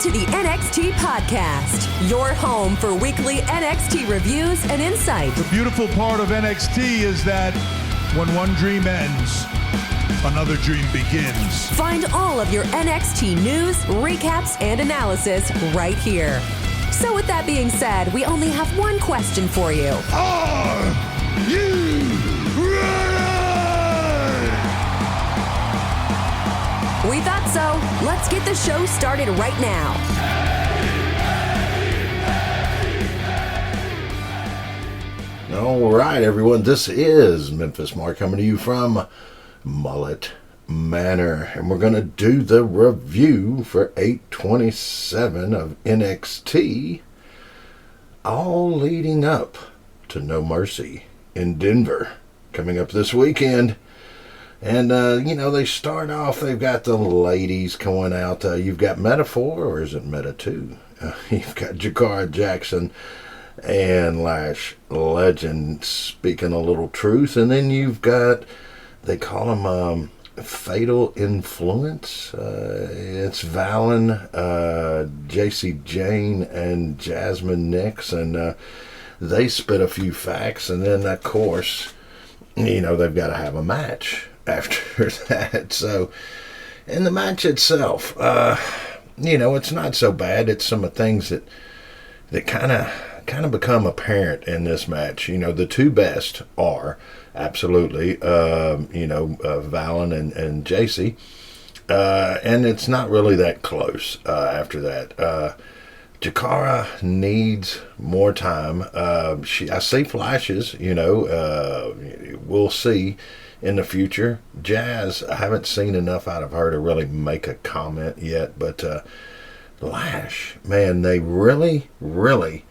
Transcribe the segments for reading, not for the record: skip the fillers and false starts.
to the NXT Podcast, your home for weekly NXT reviews and insight. The beautiful part of NXT is that when one dream ends, another dream begins. Find all of your NXT news, recaps, and analysis right here. So with that being said, we only have one question for you. Are you ready? We thought so. Let's get the show started right now. All right, everyone. This is Memphis Mark coming to you from Mullet Manor, and we're going to do the review for 827 of NXT, all leading up to No Mercy in Denver coming up this weekend. And, they start off, they've got the ladies going out. You've got Meta 4, or is it Meta 2? You've got Jakara Jackson and Lash Legend speaking a little truth. And then you've got, they call them Fatal Influence. It's Valen, JC Jane, and Jasmine Nix. And they spit a few facts. And then, of course, they've got to have a match after that. So, and the match itself, it's not so bad. It's some of the things that kind of become apparent in this match. The two best are absolutely, Valen and JC, and it's not really that close after that. Jakara needs more time. I see flashes, we'll see in the future. Jazz, I haven't seen enough out of her to really make a comment yet, but Lash, man, they really, really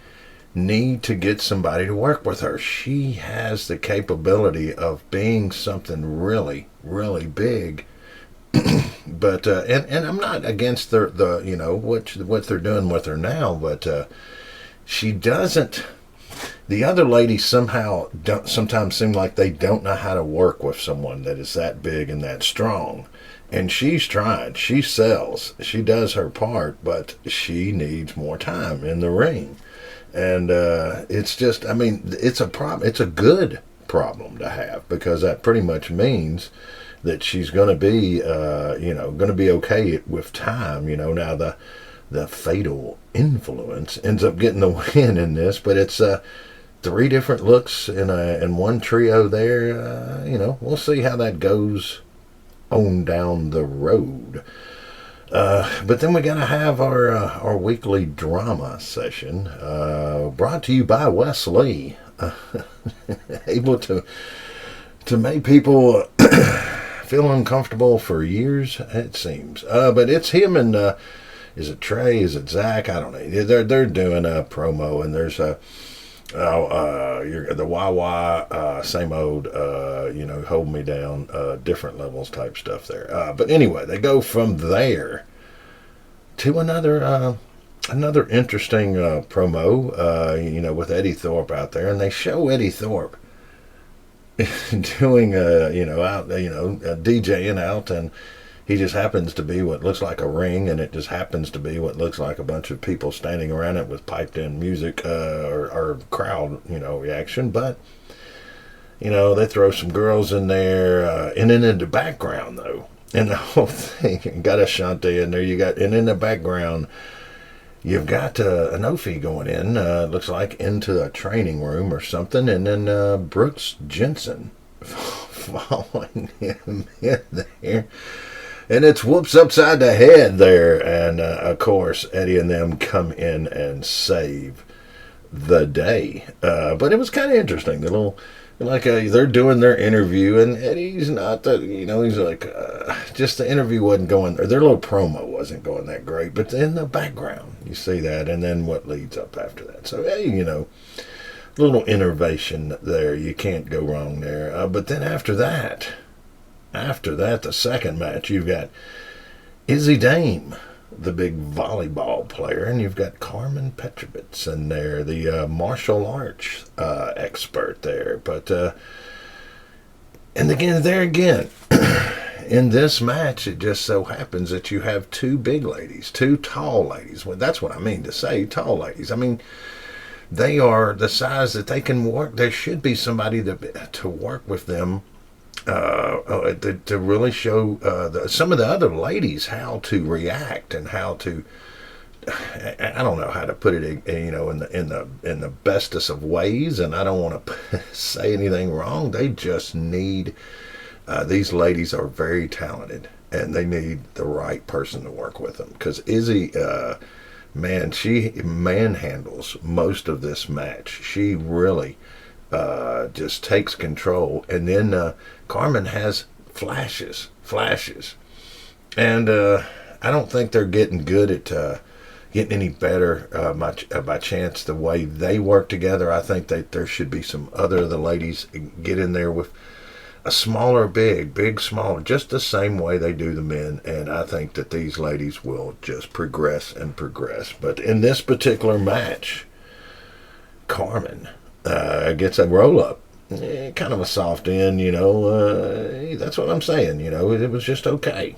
need to get somebody to work with her. She has the capability of being something really, really big. But and I'm not against the what they're doing with her now, but she doesn't. The other ladies sometimes seem like they don't know how to work with someone that is that big and that strong. And she's trying. She sells. She does her part, but she needs more time in the ring. And it's just, it's a problem. It's a good problem to have, because that pretty much means that she's going to be, okay with time. Now the Fatal Influence ends up getting the win in this, but it's three different looks in one trio there. We'll see how that goes on down the road. But then we're going to have our weekly drama session, brought to you by Wesley, able to make people feel uncomfortable for years, it seems. But it's him and is it Trey? Is it Zach? I don't know. They're doing a promo, and there's the Wawa, same old, hold me down, different levels type stuff there. But anyway, they go from there to another interesting promo, with Eddie Thorpe out there, and they show Eddie Thorpe doing DJing out, and he just happens to be what looks like a ring, and it just happens to be what looks like a bunch of people standing around it with piped in music or crowd reaction. But they throw some girls in there, and then in the background though, and the whole thing, you got Ashanti in there, and in the background you've got Anofi going in, looks like into a training room or something, and then Brooks Jensen following him in there. And it's whoops upside the head there. And, of course, Eddie and them come in and save the day. But it was kind of interesting. They're doing their interview, and Eddie's not he's like, just the interview wasn't going, or their little promo wasn't going that great. But in the background, you see that, and then what leads up after that. So, hey, little innovation there. You can't go wrong there. But then after that, the second match, you've got Izzy Dame, the big volleyball player, and you've got Carmen Petrovitz in there, the martial arts expert there. But and again, in this match, it just so happens that you have two big ladies, two tall ladies. Well, that's what I mean to say, tall ladies. I mean, they are the size that they can work. There should be somebody to work with them to really show some of the other ladies how to react and how to. I don't know how to put it, in the bestest of ways, and I don't want to say anything wrong. They just need. These ladies are very talented, and they need the right person to work with them. Because Izzy, she manhandles most of this match. She really just takes control, and then Carmen has flashes, and I don't think they're getting good at. Getting any better by chance the way they work together. I think that there should be some other of the ladies get in there with a smaller big smaller, just the same way they do the men, and I think that these ladies will just progress and progress. But in this particular match, Carmen gets a roll-up, kind of a soft end, that's what I'm saying, it was just okay,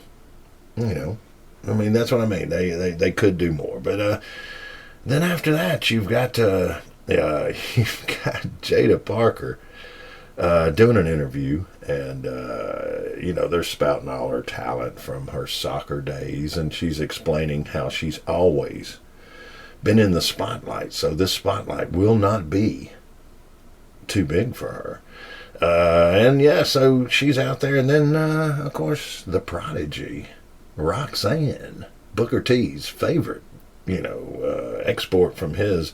I mean, that's what I mean. They could do more, but then after that, you've got Jada Parker doing an interview, and they're spouting all her talent from her soccer days, and she's explaining how she's always been in the spotlight, so this spotlight will not be too big for her. So she's out there, and then of course the prodigy. Roxanne, Booker T's favorite, export from his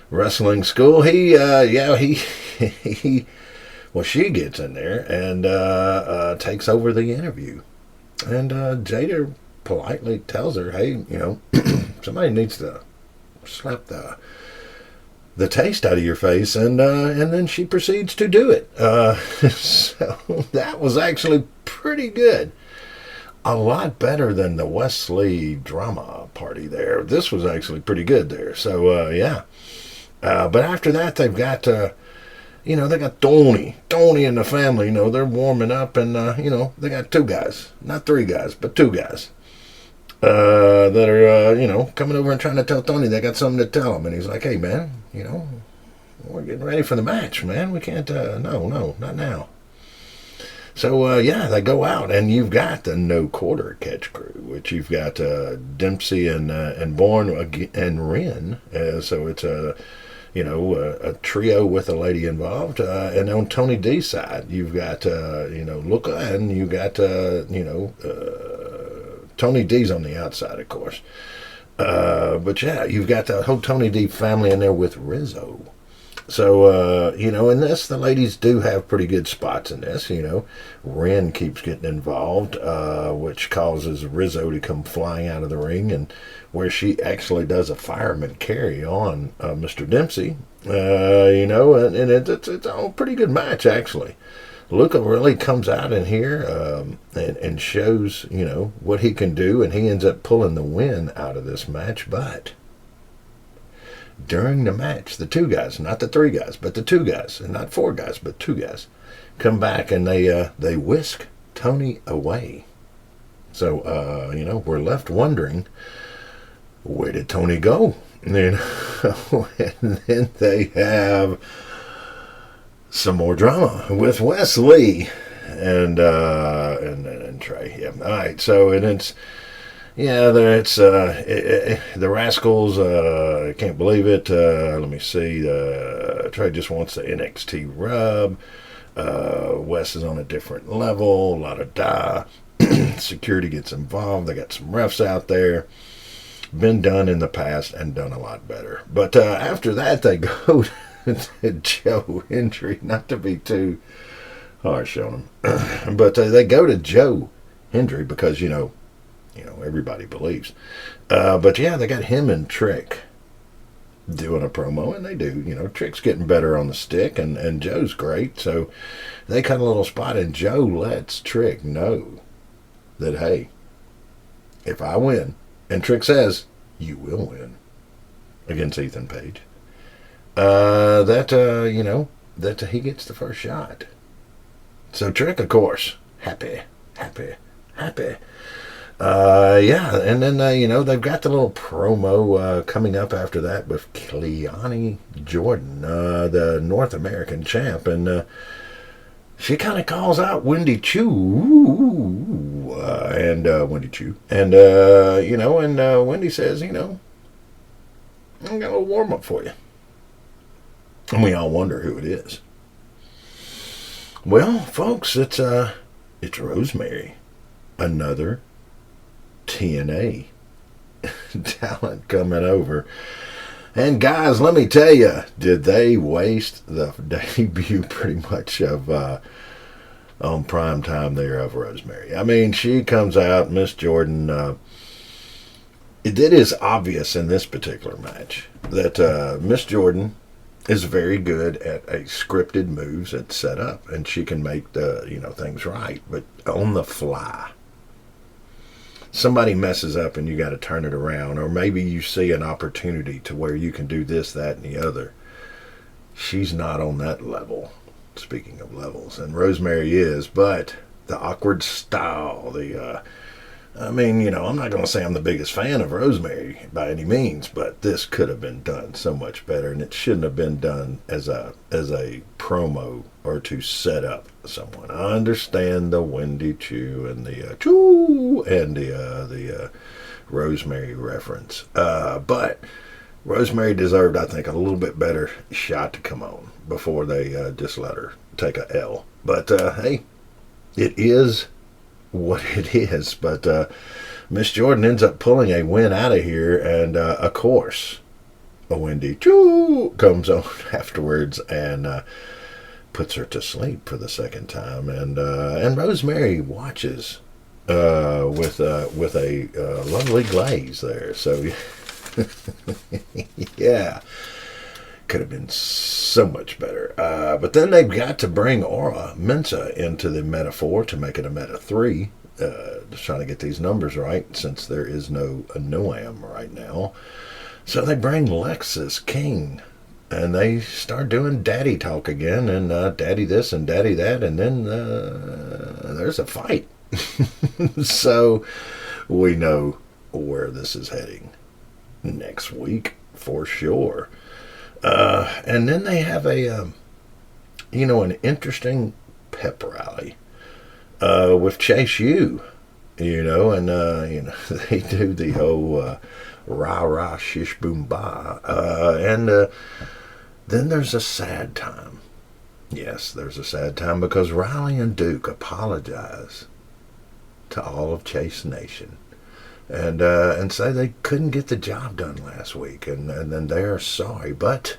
wrestling school. She gets in there and takes over the interview. And Jada politely tells her, hey, somebody needs to slap the taste out of your face, and then she proceeds to do it. So that was actually pretty good. A lot better than the Wesley drama party there. This was actually pretty good there. So, but after that, they've got, they got Tony and the family, they're warming up, and, they got two guys, not three guys, but two guys, that are, coming over and trying to tell Tony they got something to tell him. And he's like, hey, man, we're getting ready for the match, man. We can't, no, not now. So, they go out, and you've got the no quarter catch crew, which you've got Dempsey and Bourne and Wren. So it's a trio with a lady involved. And on Tony D's side, you've got, Luca, and you've got, Tony D's on the outside, of course. But, you've got the whole Tony D family in there with Rizzo. So, in this, the ladies do have pretty good spots in this, Wren keeps getting involved, which causes Rizzo to come flying out of the ring, and where she actually does a fireman carry on Mr. Dempsey, and it's a pretty good match, actually. Luca really comes out in here and shows, what he can do, and he ends up pulling the win out of this match, but... During the match, the two guys, not the three guys, but the two guys, and not four guys, but two guys, come back and they whisk Tony away. So, we're left wondering, where did Tony go? And then they have some more drama with Wesley and Trey. Yeah. All right. So, and it's. Yeah, it's the Rascals. I can't believe it. Let me see. Trey just wants the NXT rub. Wes is on a different level. A lot of security gets involved. They got some refs out there. Been done in the past and done a lot better. But after that, they go to Joe Hendry. Not to be too harsh on him, but they go to Joe Hendry because everybody believes. But they got him and Trick doing a promo, and they do. Trick's getting better on the stick, and Joe's great. So they cut a little spot, and Joe lets Trick know that, hey, if I win, and Trick says, you will win against Ethan Page, that he gets the first shot. So Trick, of course, happy happy. Yeah, and then, they've got the little promo coming up after that with Cleone Jordan, the North American champ, and she kind of calls out Wendy Choo, and Wendy Choo, and, Wendy says, I got a little warm-up for you. And we all wonder who it is. Well, folks, it's Rosemary, another TNA talent coming over. And guys, let me tell you, did they waste the debut pretty much of on prime time there of Rosemary? I mean, she comes out, Miss Jordan. It is obvious in this particular match that Miss Jordan is very good at a scripted moves and set up, and she can make the things right, but on the fly. Somebody messes up and you got to turn it around, or maybe you see an opportunity to where you can do this, that, and the other. She's not on that level, speaking of levels, and Rosemary is, but the awkward style, I'm not going to say I'm the biggest fan of Rosemary by any means, but this could have been done so much better, and it shouldn't have been done as a promo or to set up someone. I understand the Wendy Choo and the Choo and the Rosemary reference, but Rosemary deserved, I think, a little bit better shot to come on before they just let her take a L. But hey, it is what it is. But Miss Jordan ends up pulling a win out of here, and of course a Wendy Choo comes on afterwards and puts her to sleep for the second time, and Rosemary watches with a lovely glaze there. So yeah, could have been so much better. But then they've got to bring Aura Mensa into the Meta 4 to make it a Meta 3. Just trying to get these numbers right since there is no Noam right now. So they bring Lexus King, and they start doing daddy talk again, and daddy this and daddy that, and then there's a fight. So we know where this is heading next week for sure. And then they have an interesting pep rally with Chase U, and they do the whole rah rah shish boom ba, and then there's a sad time. Yes, there's a sad time because Riley and Duke apologize to all of Chase Nation. And say they couldn't get the job done last week, and then they are sorry, but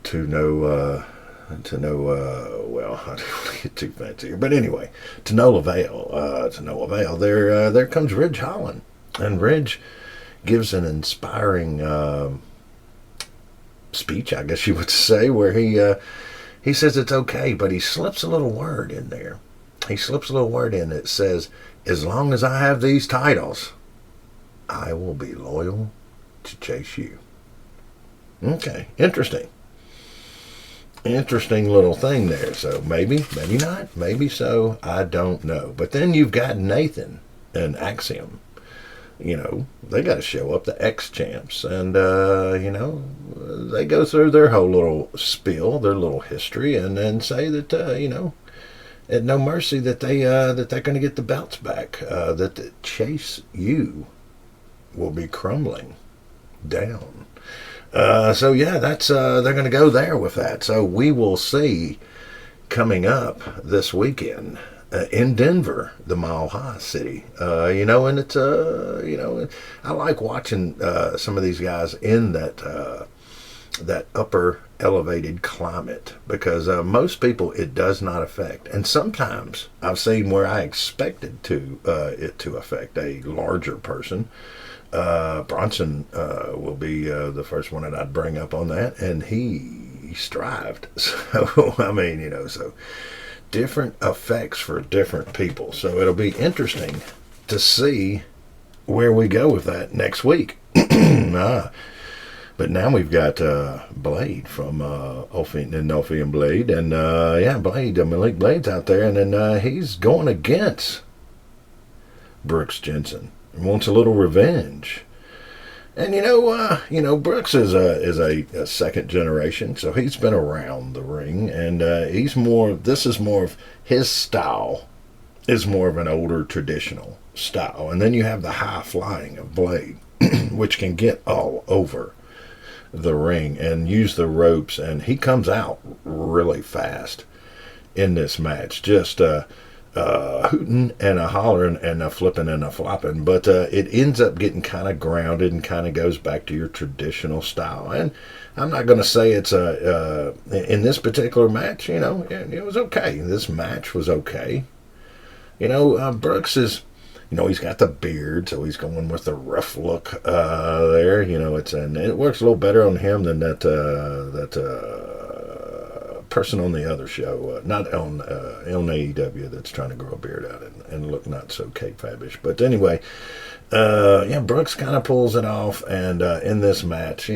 to no well, I don't want to get too fancy here, but anyway, to no avail. There comes Ridge Holland, and Ridge gives an inspiring speech, I guess you would say, where he says it's okay, but he slips a little word in there. He slips a little word in that says, as long as I have these titles, I will be loyal to Chase U. Okay, interesting. Interesting little thing there. So maybe not, maybe so, I don't know. But then you've got Nathan and Axiom. They got to show up, the ex-champs. And, they go through their whole little spiel, their little history, and then say that, at No Mercy that they're going to get the belts back, that the Chase U will be crumbling down. So yeah, that's they're going to go there with that. So we will see coming up this weekend in Denver, the Mile High City. And it's I like watching some of these guys in that upper elevated climate, because most people it does not affect, and sometimes I've seen where I expected it to affect a larger person. Bronson will be the first one that I'd bring up on that, and he strived. So so different effects for different people. So it'll be interesting to see where we go with that next week. But now we've got Blade from Elfie and Blade. And, Blade, Malik Blade's out there. And then he's going against Brooks Jensen. He wants a little revenge. And, Brooks is a second generation. So he's been around the ring. And this is more of his style. Is more of an older traditional style. And then you have the high flying of Blade, which can get all over the ring and use the ropes, and he comes out really fast in this match, just hooting and a hollering and a flipping and a flopping, but it ends up getting kind of grounded and kind of goes back to your traditional style. And I'm not going to say it's in this particular match, it was okay. This match was okay. Brooks is, he's got the beard, so he's going with the rough look there. It works a little better on him than that person on the other show, not on AEW, that's trying to grow a beard out and look not so kayfabish. But anyway, Brooks kind of pulls it off, and in this match,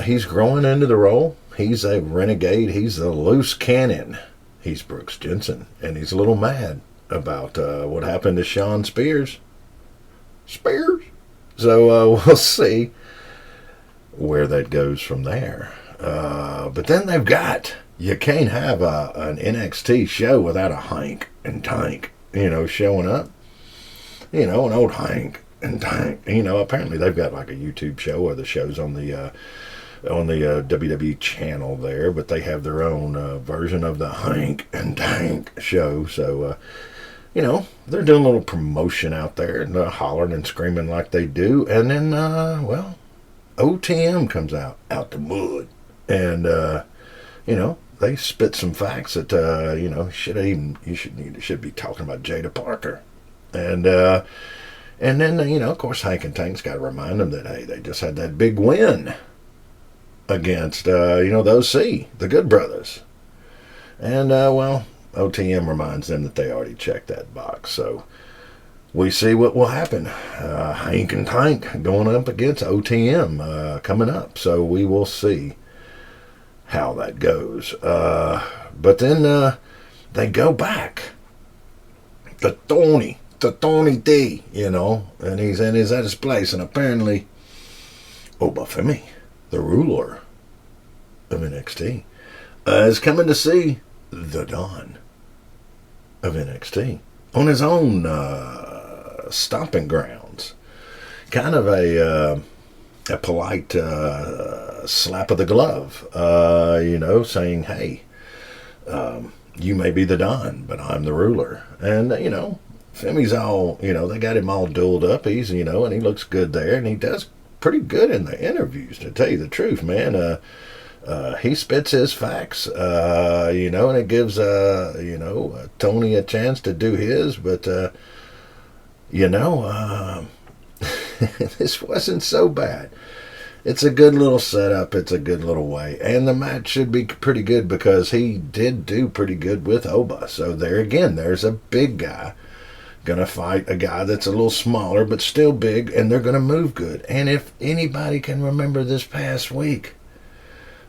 he's growing into the role. He's a renegade. He's a loose cannon. He's Brooks Jensen, and he's a little mad about what happened to Sean Spears. So we'll see where that goes from there. But then they've got, you can't have an NXT show without a Hank and Tank, showing up. An old Hank and Tank. Apparently they've got like a YouTube show, or the show's on the WWE channel there, but they have their own version of the Hank and Tank show. So, they're doing a little promotion out there, and hollering and screaming like they do. And then, OTM comes out the mud, and they spit some facts that you should be talking about Jada Parker, and then of course Hank and Tank's got to remind them that, hey, they just had that big win against the OC, the Good Brothers, and OTM reminds them that they already checked that box. So we see what will happen. Hank and Tank going up against OTM coming up. So we will see how that goes. But then they go back. The Tony D, and he's at his place. And apparently, Obafemi, the ruler of NXT, is coming to see the Don of NXT on his own stomping grounds. Kind of a polite slap of the glove, saying, hey, you may be the Don, but I'm the ruler. And, Femi's all, they got him all dolled up. He's, and he looks good there, and he does pretty good in the interviews, to tell you the truth, man. He spits his facts, and it gives, Tony a chance to do his, but, this wasn't so bad. It's a good little setup. It's a good little way. And the match should be pretty good because he did do pretty good with Oba. So there again, there's a big guy going to fight a guy that's a little smaller but still big, and they're going to move good. And if anybody can remember this past week,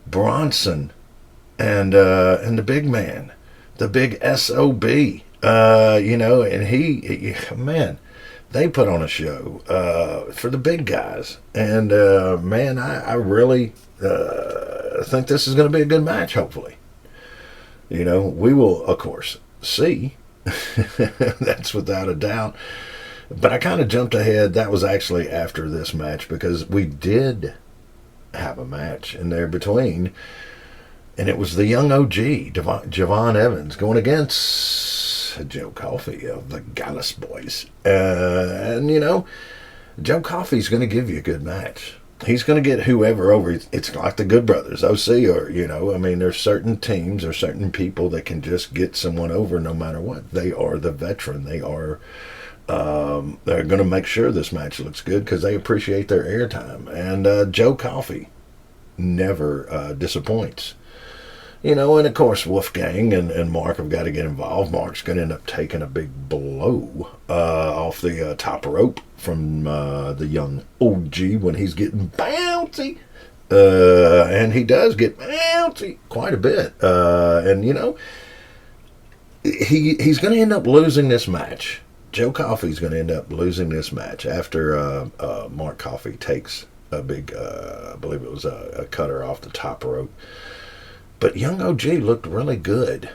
Bronson and the big man, the big SOB, and he man, they put on a show for the big guys. And man, I really think this is going to be a good match, hopefully. We will, of course, see. That's without a doubt. But I kind of jumped ahead. That was actually after this match, because we did have a match in there between, and it was the young OG Javon Evans going against Joe Coffey of the Gallus Boys, and Joe Coffey's going to give you a good match. He's going to get whoever over. It's like the Good Brothers, OC, or there's certain teams or certain people that can just get someone over no matter what. They are the veteran. They are they're going to make sure this match looks good because they appreciate their airtime. And Joe Coffey never disappoints. And of course, Wolfgang and Mark have got to get involved. Mark's going to end up taking a big blow off the top rope from the young OG when he's getting bouncy. And he does get bouncy quite a bit. And, he's going to end up losing this match. Joe Coffey's going to end up losing this match after Mark Coffey takes a big, I believe it was a cutter off the top rope. But young OG looked really good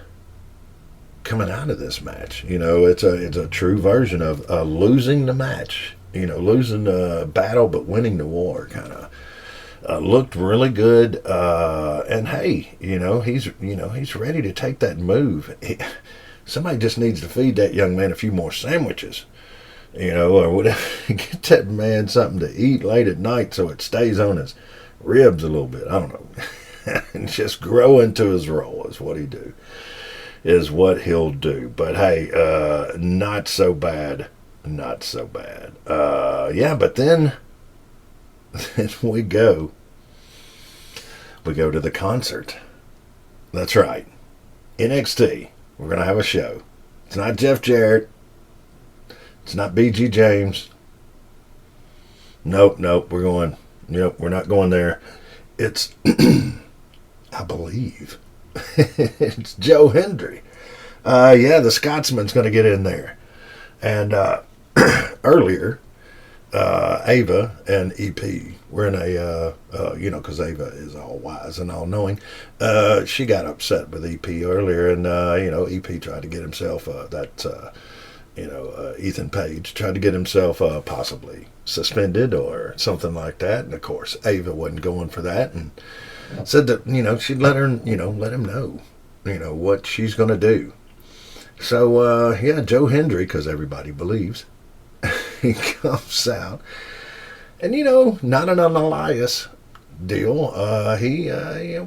coming out of this match. It's a true version of losing the match. Losing the battle but winning the war, kind of. Looked really good, and hey, he's ready to take that move. Somebody just needs to feed that young man a few more sandwiches, or whatever. Get that man something to eat late at night so it stays on his ribs a little bit. I don't know, and just grow into his role is what he'll do. But hey, not so bad. But then we go to the concert. That's right. NXT. We're going to have a show. It's not Jeff Jarrett. It's not BG James. Nope. We're not going there. It's, I believe, it's Joe Hendry. The Scotsman's going to get in there. And earlier, Ava and EP were in a, because Ava is all wise and all knowing. She got upset with EP earlier, and EP tried to get himself Ethan Page tried to get himself possibly suspended or something like that. And of course, Ava wasn't going for that, and said that she'd let him know what she's going to do. So Joe Hendry, because everybody believes. He comes out, and not an Elias deal. He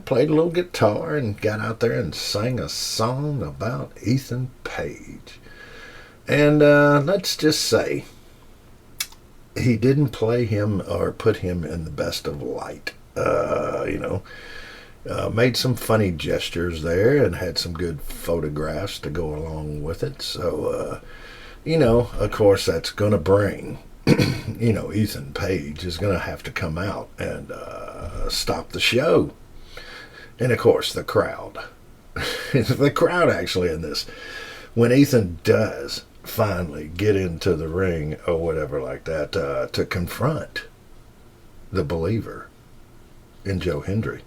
played a little guitar and got out there and sang a song about Ethan Page. And let's just say he didn't play him or put him in the best of light. Made some funny gestures there and had some good photographs to go along with it. So. Of course, that's going to bring, Ethan Page is going to have to come out and stop the show. And, of course, the crowd. The crowd, actually, in this. When Ethan does finally get into the ring or whatever like that to confront the believer in Joe Hendry.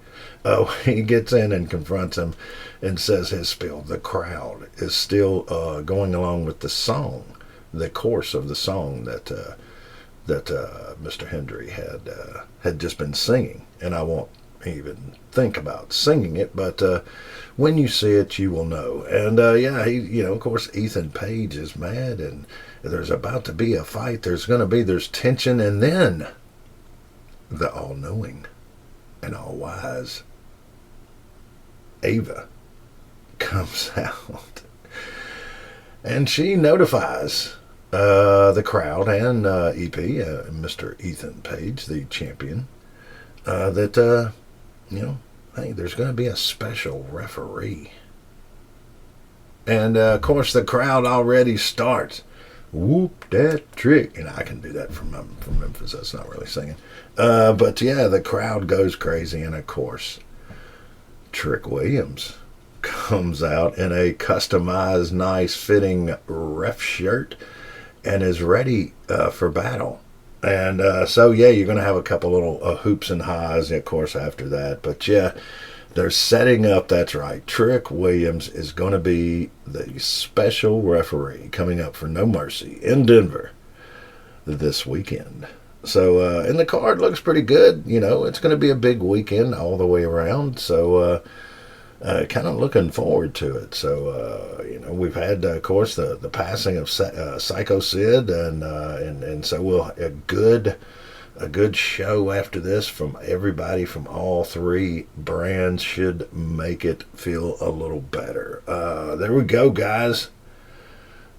He gets in and confronts him and says his spiel. The crowd is still going along with the song, the course of the song that Mr. Hendry had just been singing. And I won't even think about singing it, but when you see it, you will know. And of course, Ethan Page is mad, and there's about to be a fight. There's tension, and then the all-knowing and all-wise Ava comes out, and she notifies the crowd and EP, Mr. Ethan Page, the champion, that hey, there's going to be a special referee. And of course, the crowd already starts. Whoop that trick. And I can do that from Memphis. That's not really singing. But the crowd goes crazy. And of course, Trick Williams comes out in a customized, nice fitting ref shirt and is ready for battle. And you're going to have a couple little hoops and highs, of course, after that. But they're setting up, that's right. Trick Williams is going to be the special referee coming up for No Mercy in Denver this weekend. So, and the card looks pretty good. It's going to be a big weekend all the way around. So, kind of looking forward to it. So, we've had, of course, the passing of Psycho Sid, and so we'll a good show after this from everybody from all three brands should make it feel a little better. There we go, guys.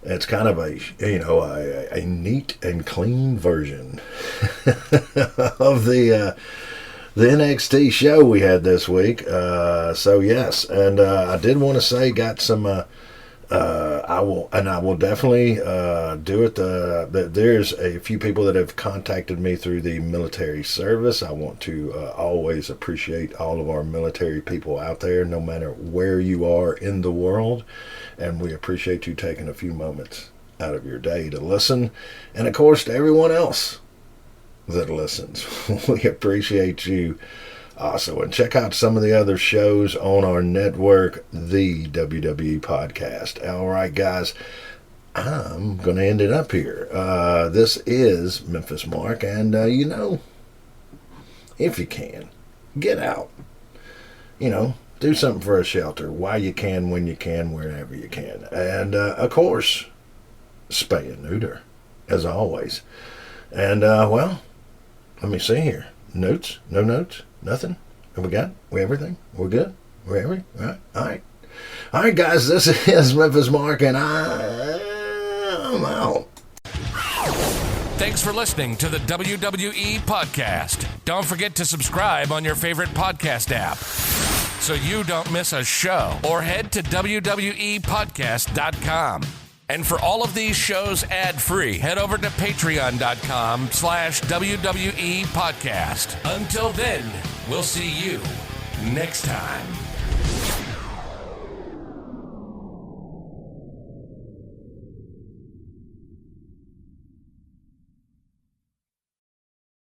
It's kind of a neat and clean version of the NXT show we had this week. So yes, and I did want to say got some I will definitely do it. There's a few people that have contacted me through the military service. I want to always appreciate all of our military people out there, no matter where you are in the world. And we appreciate you taking a few moments out of your day to listen. And of course, to everyone else that listens, we appreciate you also. And check out some of the other shows on our network, the WWE Podcast. All right, guys, I'm going to end it up here. This is Memphis Mark, and if you can, get out. Do something for a shelter while you can, when you can, wherever you can. And, of course, spay and neuter, as always. And, let me see here. Notes? No notes? Nothing? Have we got? We everything? We're good? We're everything? All right. All right, guys, this is Memphis Mark, and I'm out. Thanks for listening to the WWE Podcast. Don't forget to subscribe on your favorite podcast app so you don't miss a show, or head to WWEpodcast.com. And for all of these shows ad-free, head over to patreon.com/WWE Podcast. Until then, we'll see you next time.